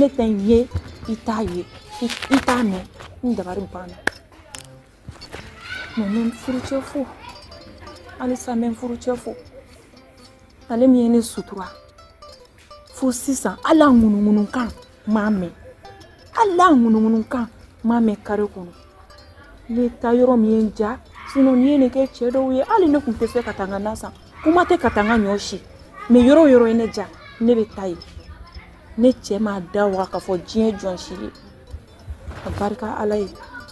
ne tɛ n ye I t'a ye I t'a mɛn n dabari banna mais n bɛ n furucɛ fo halisa n bɛ n furucɛ fo ale min ye ne sutura fo sisan hali a ŋunuŋunukan m'a mɛn hali a ŋunuŋunukan m'a mɛn kare kɔnɔ ne taa yɔrɔ min ye n ja sinon ni ye nin kɛ cɛ dɔw ye hali ne tun tɛ fɛ ka taa n ka na san kuma tɛ ka taa n ka ɲɔ si mais yɔrɔ o yɔrɔ ye ne ja ne bɛ taa yen ne cɛ m'a da waga k'a fɔ diɲɛ jɔn si ye a barika Ala ye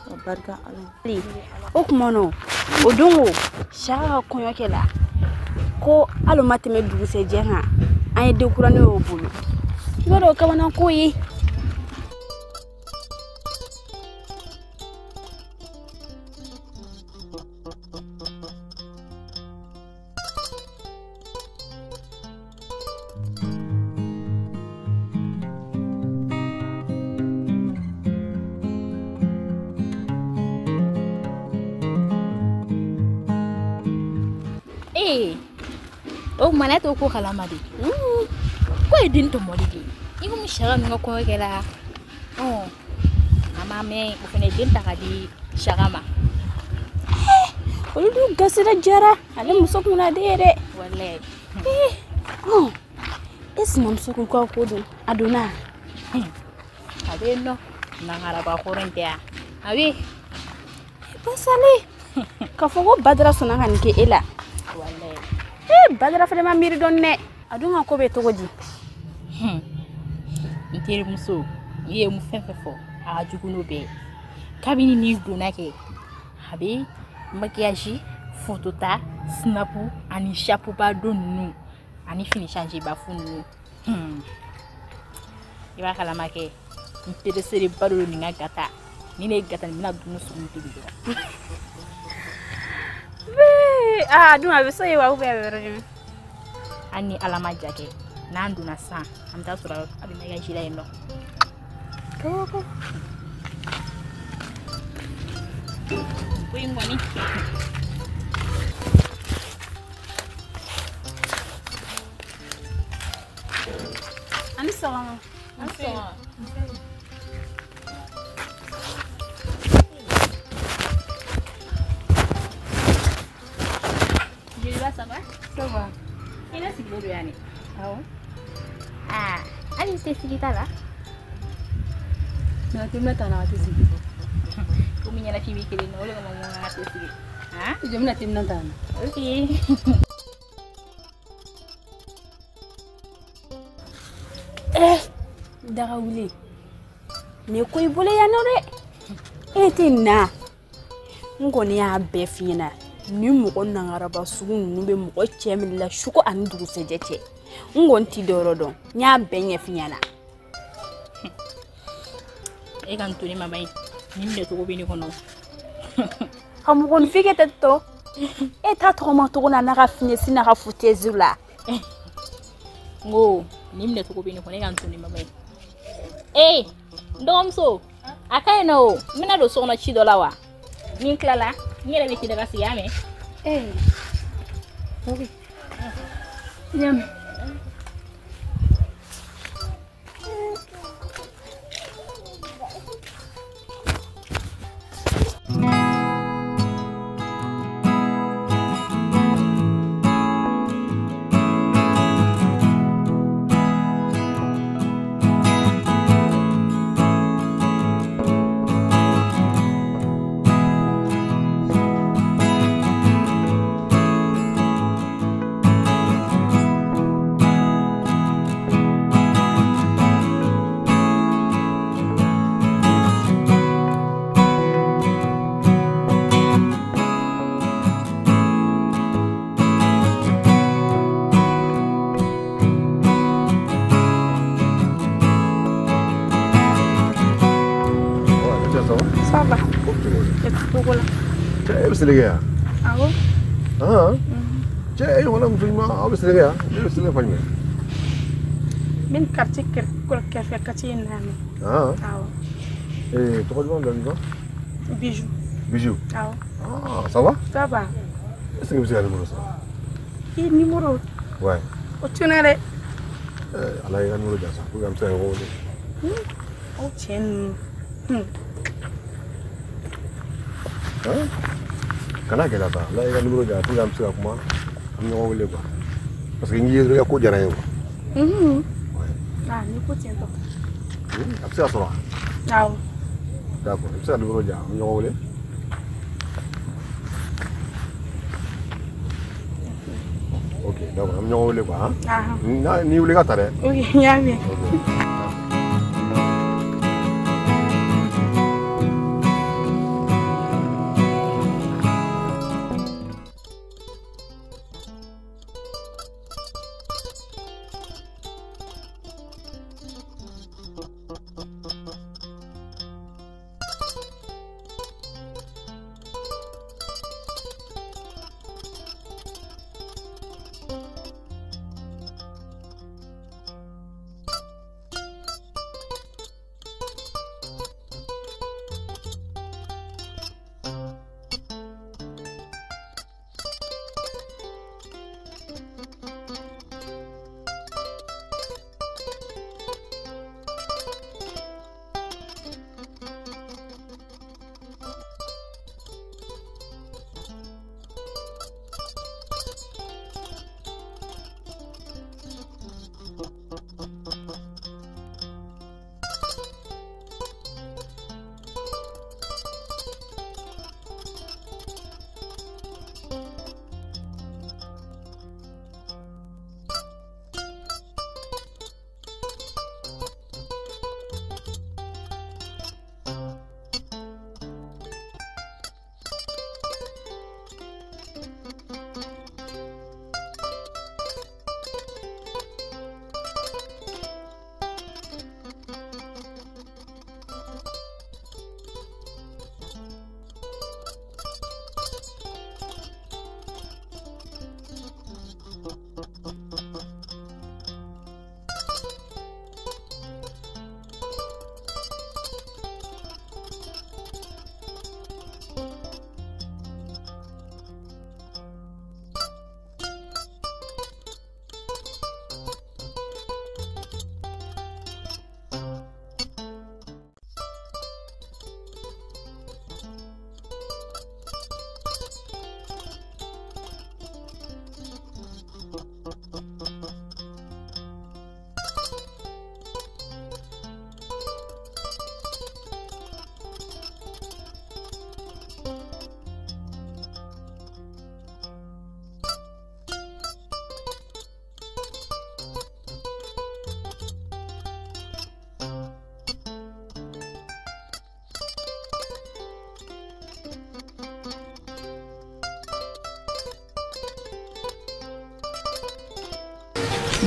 a barika Ala ye o kuma no o don o Saka ka kɔɲɔkɛ la ko hali ma tɛmɛ dugusɛjɛ kan an ye dekuranin y'o bolo I b'a dɔn o kamana ko ye o mana to ko kalama de ko e din to modi de I ko mi Saka mi ko kɛla ama me o fene din ta ka di Saka ma olu dun gasira jara ale muso kuna de yɛrɛ wallahi e sinamuso ko ko dun a donna a bɛ yen nɔ nangaraba hɔrɔn tɛ yan a bɛ basale k'a fɔ ko Badara sɔnna ka nin kɛ e la wallahi Badara fana ma miiri dɔn dɛ a dun ka ko bɛ cogo di n terimuso I ye mu fɛn fɛn fɔ a ka jugu n'o bɛɛ ye kabini n'i donna kɛ a bɛ maquillage photota snapu ani chapeau ba don ninnu ani fini changer ba fu ninnu I b'a kalama kɛ n peresere ba don nin ka gata ni ne gata ni bɛna dumuni sugu tobi dɔrɔn dun a bɛ so ye wa ou bien a bɛ yɔrɔ jumɛn hali ni Ala ma ja kɛ n'an donna san an bɛ taa sɔrɔ a bɛ maquillage la yen nɔ ko in kɔni ani sɔgɔma Jeliba ça va? Ça va. Il est sigilen don yan ne awɔ hali I tɛ sigi ta la na tɛ na ta na tɛ sigi komi ɲɛnafin bɛ kelen na o de kama n ko an ka tɛ sigi jamana tɛ na ta na ok daga wuli ne ko I bolo yan nɔ dɛ e tɛ na n kɔni y'a bɛɛ f'i ɲɛna ni mɔgɔ nangaraba sugu ninnu bɛ mɔgɔ cɛ min la suko ani dugusɛjɛ cɛ n kɔni t'i dɔyɔrɔ dɔn n y'a bɛɛ ɲɛ f'i ɲɛna e ka n to ne ma ban ni minɛ cogo bɛ ne kɔnɔ ka mɔgɔninfin kɛ tɛ tɔ e t'a tɔgɔma cogo na n'a ka finɛsi n'a ka futɛzi la n ko ni minɛ cogo bɛ ne kɔnɔ e ka n to ne ma ban n dɔgɔmuso a ka ɲi nɔ o n bɛna don so kɔnɔ ci dɔ la wa ni n tilala n yɛrɛ bɛ ci daga sigi a mɛn ok ɲamɛ Ça va. Cek berselega ya? Aku? Cek mana mungkin mah berselega ya? Dia berselega apa ni? Min quartier kër quartier nami. Awo. Tu connais le nom? Bijou. Bijou. Awo. Ça va? Ça va. Est-ce que vous avez le numéro ça? Il numéro. Ouais. O tunere. Allah yang numéro jasa. Aku yang saya ngomong. Tiens. Kana kɛ ka taa la i ka numéro di yan pour que an bɛ se ka kuma an bɛ ɲɔgɔn wele quoi parce que n ye dɔrɔn i ka ko diyara n ye quoi. Ni ko tiɲɛ tɔ. A bɛ se ka sɔrɔ wa? Awɔ. D'accord i bɛ se ka numéro di yan an bɛ ɲɔgɔn wele. Ok d'accord an bɛ ɲɔgɔn wele quoi han. N'i wuli ka ta dɛ. Ok n y'a mɛn.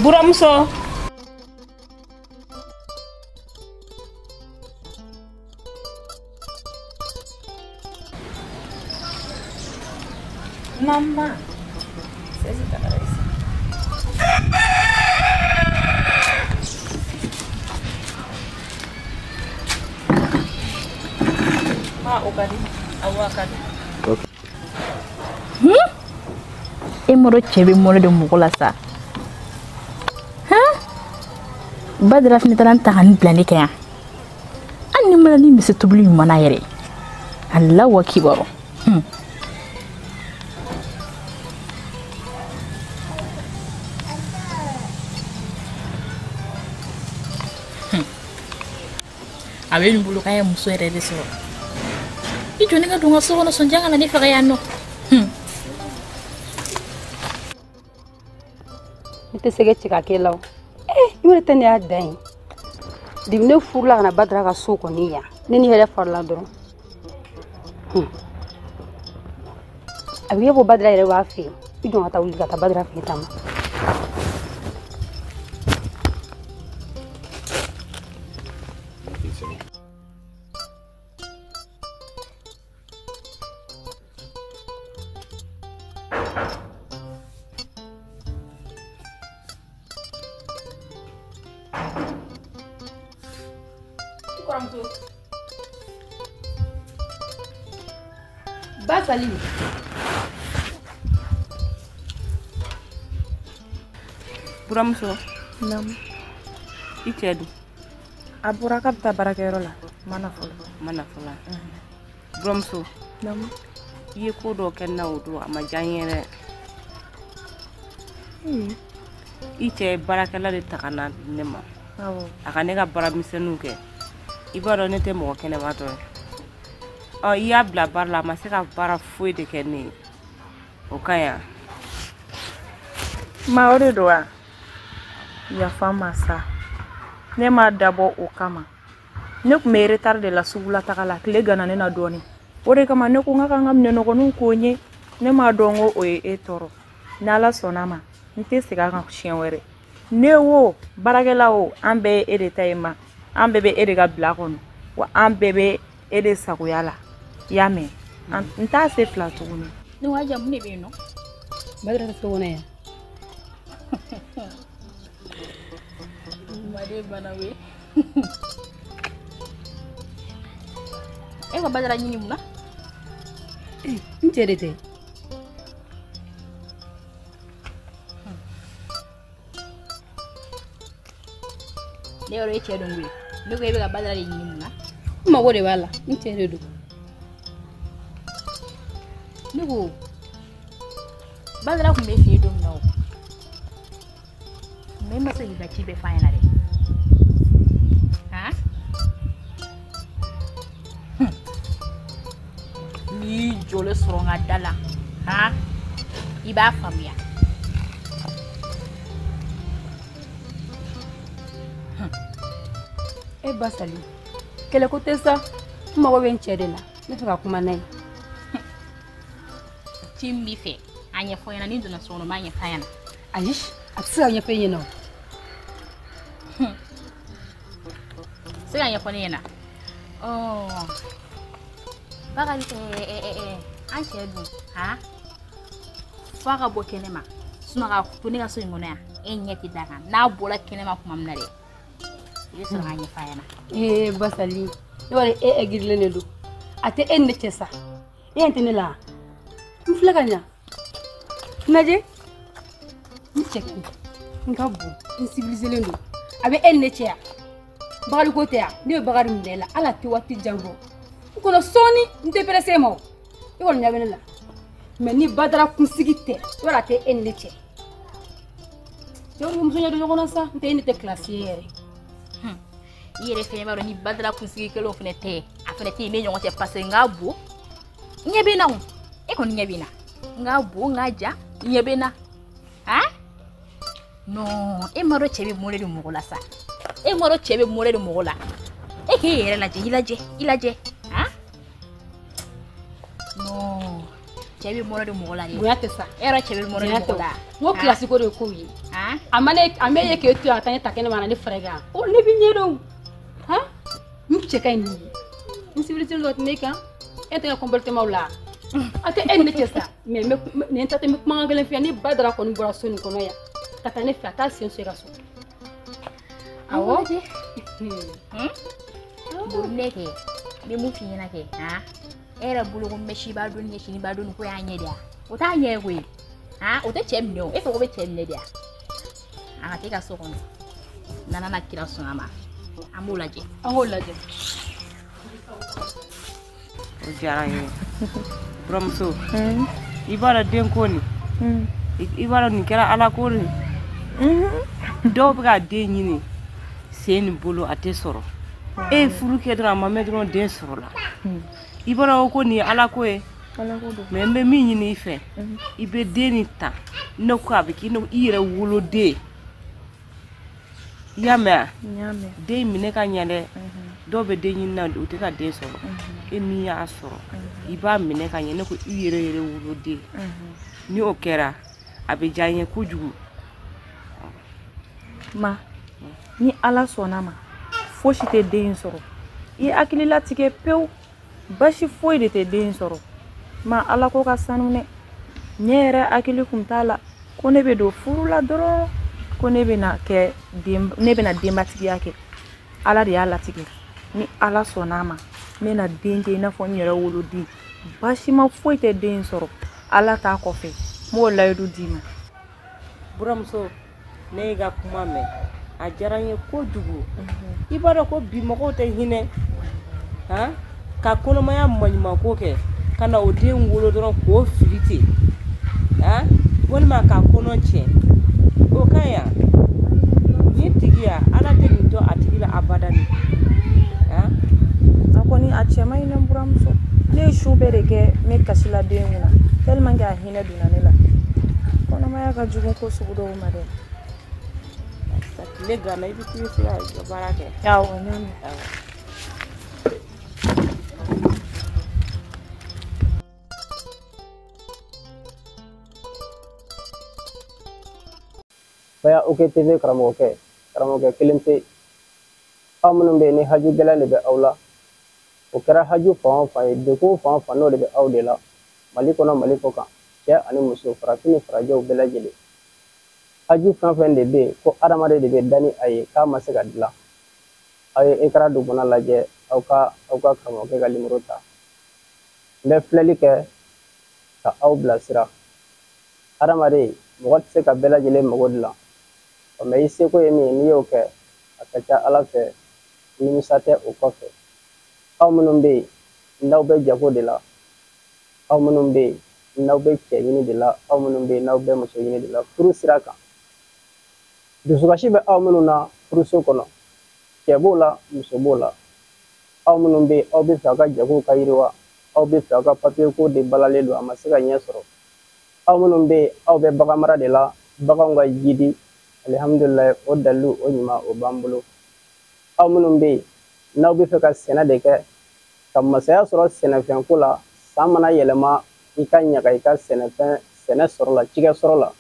Buramuso. Mamma. Sei si tak ada. Okadi. Awakadi. E moro chebe moro de mugola sa. Badra fini taran tahan blani kaya. Anni malani mise tubli mana yere. Allah wakibaro. Abe ni bulu kaya muso yere de so. Ijo ni ga dunga so no sonjanga na ni fa kaya no. Ite sege chika kelaw. Yure tane ya dain. Dibne furla na badra ka so ko niya. Nini hele farla doro. Abiye bo badra yere wa fi. Ijo ngata wuli ka badra fi tama. Basali. Buramuso. Nam. Ichedu. a bɔra k'a bɛ taa baarakɛyɔrɔ la mana fɔlɔ. Buramuso. Naamu. I ye ko dɔ kɛ n na o don a ma diya n ye dɛ. I cɛ ye baarakɛla de ta ka na ne ma. Awɔ. A ka ne ka baaramisɛnninw kɛ. I b'a dɔn ne tɛ mɔgɔ kɛnɛmatɔ ye. I y'a bila baara la a ma se ka baara foyi de kɛ ne ye. O ka ɲi wa? Ma o de don wa? Yafa ma sa. Ne ma dabɔ o kama. Ne kun bɛ retard de la sugu la taga la tile gana ne na dɔɔni. O de kama ne ko n ka kan ka minɛnɔgɔninw ko n ye. Ne ma dɔn ko o ye e tɔɔrɔ. Ni Ala sɔnna ma n tɛ segin a kan siɲɛ wɛrɛ. Ne wo baarakɛla o an bɛɛ ye e de ta ye ma. An bɛɛ bɛ e de ka bila kɔnɔ. Wa an bɛɛ bɛ e de sagoya la. I y'a mɛn? N t'a se fila tuguni. Ne wa jamu ne bɛ yen nɔ. Badara tɛ so kɔnɔ yan. Made bana we. E ko Badara ɲini mun na? N cɛ de tɛ. Ne yɔrɔ e cɛ dɔn koyi. Ne ko e bɛ ka Badara de ɲini mun na? N mago de b'a la. N cɛ de don. Ne ko Badara kun bɛ fɛ don min na o. Mais ma se k'i ka ci bɛɛ f'a ɲɛna dɛ. Han? N'i jɔlen sɔrɔ n ka da la, han? I b'a faamuya. E ba Sali. Kɛlɛ ko tɛ sa. N mago bɛ n cɛ de la. Ne fɛ ka kuma n'a ye. Ci min b'i fɛ, a ɲɛfɔ ɲɛna. N'i donna so kɔnɔ n b'a ɲɛf'a ɲɛna. Ayi, a tɛ se ka ɲɛfɔ e ɲɛna o. Se ka ɲɛfɔ ne ɲɛna. Bakari an cɛ dun, han? F'a ka bɔ kɛnɛma. Sinon ka to ne ka so in kɔnɔ yan, e ɲɛ tɛ da kan. N'a bɔra kɛnɛma tuma min na dɛ, i bɛ sɔrɔ k'a ɲɛf'a ɲɛna. Ba Sali, ne b'a dɔn e ɛgirilen de don. A tɛ e ni ne cɛ sa. E ɲɛ tɛ ne la. N filɛ ka ɲa. Lajɛ. N cɛ ka ɲi. N ka bon. N civiliselen don. A bɛ e ni ne cɛ yan. Bakari ko tɛ yan. Ne bɛ Bakari minɛ la. Ala tɛ waati jan bɔ. N kɔnɔ sɔɔni n tɛ pressé ma o. E kɔni ɲɛ bɛ ne la. Mais ni Badara kunsigi tɛ, i b'a dɔn a tɛ e ni ne cɛ. Cɛw bɛ muso ɲɛ don ɲɔgɔn na sa. N tɛ e ni tɛ classe ye yɛrɛ. I yɛrɛ fɛnɛ b'a dɔn ni Badara kunsigi kelen fɛnɛ tɛ, a fɛnɛ tɛ yen ne ɲɔgɔn cɛ parce que n ka bon. Ɲɛ bɛ n na o. E kɔni ɲɛ bɛ n na. N ka bon, n ka ja, ɲɛ bɛ n na. Han? Non, e ma dɔn cɛ bɛ mɔnɛ de mɔgɔ la sa. E ma dɔn cɛ bɛ mɔnɛ de mɔgɔ la. E k'e yɛrɛ lajɛ, i lajɛ. Han? Non, cɛ bɛ mɔnɛ de mɔgɔ la de. Bonya tɛ sa. E yɛrɛ cɛ bɛ mɔnɛ de mɔgɔ la. N ko classe ko de ye kow ye. Han? A ma ye k'e to yan ka taa ɲɛ ta kɛnɛ ma na ne fɛrɛ kan. O ne b'i ɲɛ dɔn. Han? N cɛ ka ɲi nin ye. N civilisé dɔ tɛ ne kan. E tɛ ka comportement la. A tɛ e ni ne cɛ sa. Mais nin ta tɛ n bɛ kumakan gɛlɛn f'i ye. Ni Badara kɔni bɔra so nin kɔnɔ yan ka taa ne fɛ a t'a sen so i ka so. Awɔ. Bon ne kɛ, n bɛ mun f'i ɲɛna kɛ, han? E yɛrɛ bolo ko mɛsi b'a dɔn ni ɲɛsini b'a dɔn ni ko y'a ɲɛ de ya? O t'a ɲɛ ye koyi. Han? O tɛ cɛ minɛ o. E fɛ ko bɛ cɛ minɛ de ya? A ka kɛ ka so kɔnɔ. Nana na kira sɔn a ma. An b'o lajɛ. An k'o lajɛ. O diyara n ye. Buramuso. I b'a dɔn den ko nin. I b'a dɔn nin kɛra Ala ko de. Dɔw bɛ ka den ɲini sen ni bolo a tɛ sɔrɔ. E ye furu kɛ dɔrɔn a ma mɛn dɔrɔn den sɔrɔla. I b'a dɔn ko nin ye Ala ko ye. Mais n bɛ min ɲini i fɛ, i bɛ den nin ta. Ne ko a bɛ k'i yɛrɛ woloden. I y'a mɛn wa? Den minɛ ka ɲɛ dɛ. Dɔw bɛ den ɲini na o tɛ ka den sɔrɔ. E min y'a sɔrɔ, i b'a minɛ ka ɲɛ. Ne ko i yɛrɛ woloden. Ni o kɛra, a bɛ diya n ye kojugu. Ma, ni Ala sɔnna ma, fosi tɛ den in sɔrɔ. I ye hakili latigɛ pewu. Basi foyi de tɛ den in sɔrɔ. Ma Ala ko ka sanu dɛ. Ne yɛrɛ hakili kun t'a la ko ne bɛ don furu la dɔrɔn ko ne bɛna denbatigiya kɛ. Ala de y'a latigɛ. Ni Ala sɔnna ma, n bɛna den kɛ i n'a fɔ n yɛrɛ woloden. Basi ma foyi tɛ den in sɔrɔ. Ala t'a kɔfɛ. N b'o layidu d'i ma. Buramuso, ne y'i ka kuma mɛn. a diyara n ye kojugu i b'a dɔn ko bi mɔgɔw tɛ hinɛ ka kɔnɔmaya maɲumanko kɛ ka na o den wolo dɔrɔn k'o fili ten walima ka kɔnɔ tiɲɛ o ka ɲi yan ni tigi ya ala tɛ nin to a tigi la abada ni a kɔni a cɛ man ɲi ne buramuso ne ye su bɛɛ de kɛ ne kasila den kunna tellement que a hinɛ donna ne la kɔnɔmaya ka jugu ko sugu dɔw ma dɛ tile ganna i bɛ t'i se ka baara kɛ awɔ ne mɛn Baya OKTV karamɔgɔkɛ kelen pe aw minnu bɛ ni haju gɛlɛn de bɛ aw la o kɛra haju fan o fan ye dekun fan o fan n'o de bɛ aw de la Mali kɔnɔ Mali kɔ kan cɛ ani muso farafin ni farajɛw bɛɛ lajɛlen haju fɛn fɛn de bɛ yen ko adamaden de bɛ da ni a ye k'a ma se ka dilan aw ye écran dugumana lajɛ aw ka karamɔgɔkɛ ka numéro ta n bɛ filɛli kɛ ka aw bilasira adamaden mɔgɔ tɛ se ka bɛɛ lajɛlen mago dilan mais i seko ye min ye n'i y'o kɛ a ka ca ala fɛ nimisa tɛ o kɔfɛ aw minnu bɛ yen n'aw bɛ jago de la aw minnu bɛ yen n'aw bɛ cɛ ɲini de la aw minnu bɛ yen n'aw bɛ muso ɲini de la furu sira kan dusukasi bɛ aw minnu na furuso kɔnɔ cɛ b'o la muso b'o la aw minnu bɛ yen aw bɛ fɛ aw ka jago ka yiriwa aw bɛ fɛ aw ka papiye ko de balalen don a ma se ka ɲɛ sɔrɔ aw minnu bɛ yen aw bɛ bagan mara de la baganw ka jidi alhamdulilayi o dalilu o ɲuman o b'an bolo aw minnu bɛ yen n'aw bɛ fɛ ka sɛnɛ de kɛ ka masaya sɔrɔ sɛnɛfɛnko la san mana yɛlɛma i ka ɲaga i ka sɛnɛ sɔrɔ la cikɛ sɔrɔ la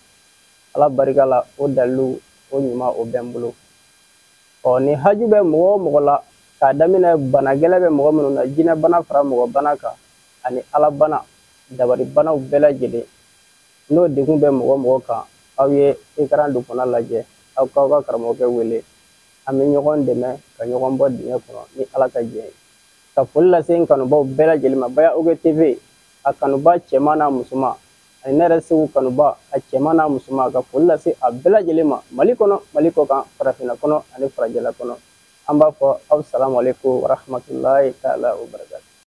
ala barika la o dalilu o ɲuman o bɛ n bolo ni haju bɛ mɔgɔ o mɔgɔ la k'a daminɛ bana gɛlɛn bɛ mɔgɔ minnu na jinɛ bana fara mɔgɔ bana kan ani ala bana dabari banaw bɛɛ lajɛlen n'o degun bɛ mɔgɔ mɔgɔ kan aw ye écran dugumana lajɛ aw k'aw ka karamɔgɔkɛ wele an bɛ ɲɔgɔn dɛmɛ ka ɲɔgɔn bɔ dingɛ kɔnɔ ni ala ka jɛ ye ka foli lase n kanubaw bɛɛ lajɛlen ma Baya OKTV a kanuba cɛman n'a musoman ani ne yɛrɛ Segu kanuba a cɛman n'a musoman ka foli lase a bɛɛ lajɛlen ma Mali kɔnɔ Mali kɔ kan farafinna kɔnɔ ani farajɛla kɔnɔ an b'a fɔ aw salamu aleykum wa rahmatulahi taala wa barakatu